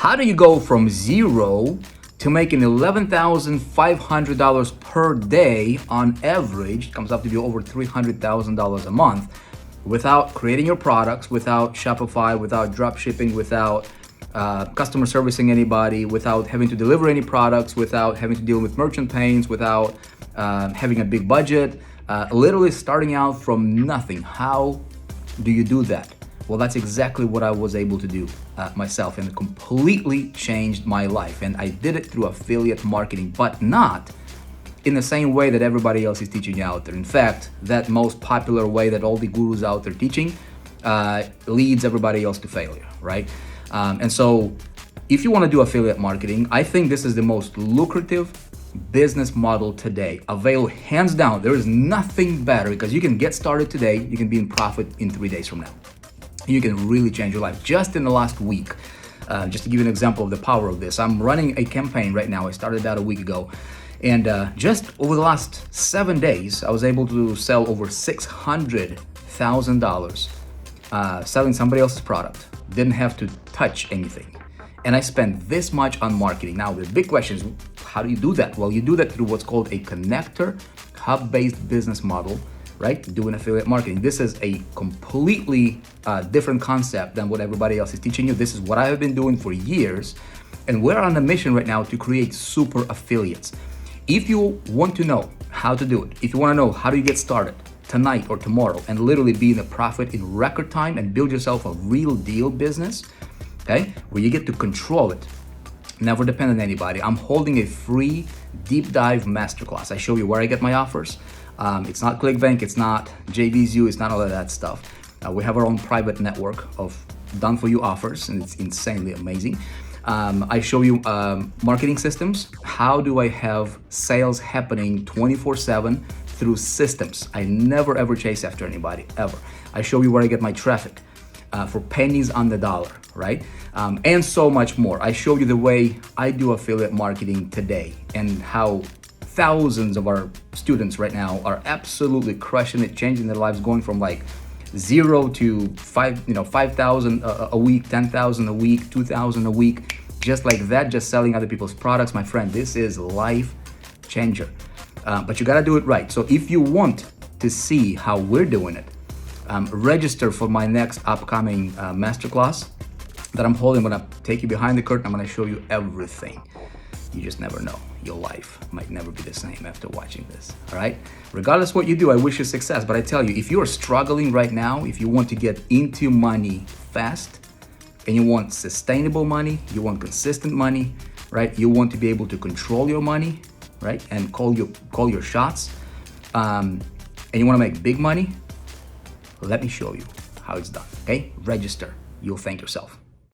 How do you go from zero to making $11,500 per day on average, comes up to be over $300,000 a month, without creating your products, without Shopify, without drop shipping, without customer servicing anybody, without having to deliver any products, without having to deal with merchant pains, without having a big budget, literally starting out from nothing? How do you do that? Well, that's exactly what I was able to do myself, and it completely changed my life. And I did it through affiliate marketing, but not in the same way that everybody else is teaching you out there. In fact, that most popular way that all the gurus out there teaching leads everybody else to failure, right? And so if you want to do affiliate marketing, I think this is the most lucrative business model today. Available hands down. There is nothing better, because you can get started today. You can be in profit in 3 days from now. You can really change your life. Just in the last week, just to give you an example of the power of this, I'm running a campaign right now. I started that a week ago. And just over the last 7 days, I was able to sell over $600,000 selling somebody else's product. Didn't have to touch anything. And I spent this much on marketing. Now, the big question is, how do you do that? Well, you do that through what's called a connector, hub-based business model, right? Doing affiliate marketing. This is a completely different concept than what everybody else is teaching you. This is what I have been doing for years. And we're on a mission right now to create super affiliates. If you want to know how to do it, if you want to know how do you get started tonight or tomorrow and literally be in a profit in record time and build yourself a real deal business, okay, where you get to control it, never depend on anybody, I'm holding a free deep dive masterclass. I show you where I get my offers. It's not ClickBank, it's not JVZU, it's not all of that stuff. We have our own private network of done for you offers, and it's insanely amazing. I show you marketing systems. How do I have sales happening 24/7 through systems? I never ever chase after anybody, ever. I show you where I get my traffic for pennies on the dollar, right? And so much more. I show you the way I do affiliate marketing today and how thousands of our students right now are absolutely crushing it, changing their lives, going from like 0 to 5,000 a week, 10,000 a week, 2,000 a week, just like that, just selling other people's products. My friend, this is life changer. But you gotta do it right. So if you want to see how we're doing it, register for my next upcoming masterclass that I'm holding. I'm gonna take you behind the curtain. I'm gonna show you everything. You just never know. Your life might never be the same after watching this, all right? Regardless what you do, I wish you success. But I tell you, if you're struggling right now, if you want to get into money fast, and you want sustainable money, you want consistent money, right? You want to be able to control your money, right? And call your shots, and you wanna make big money, let me show you how it's done, okay? Register, you'll thank yourself.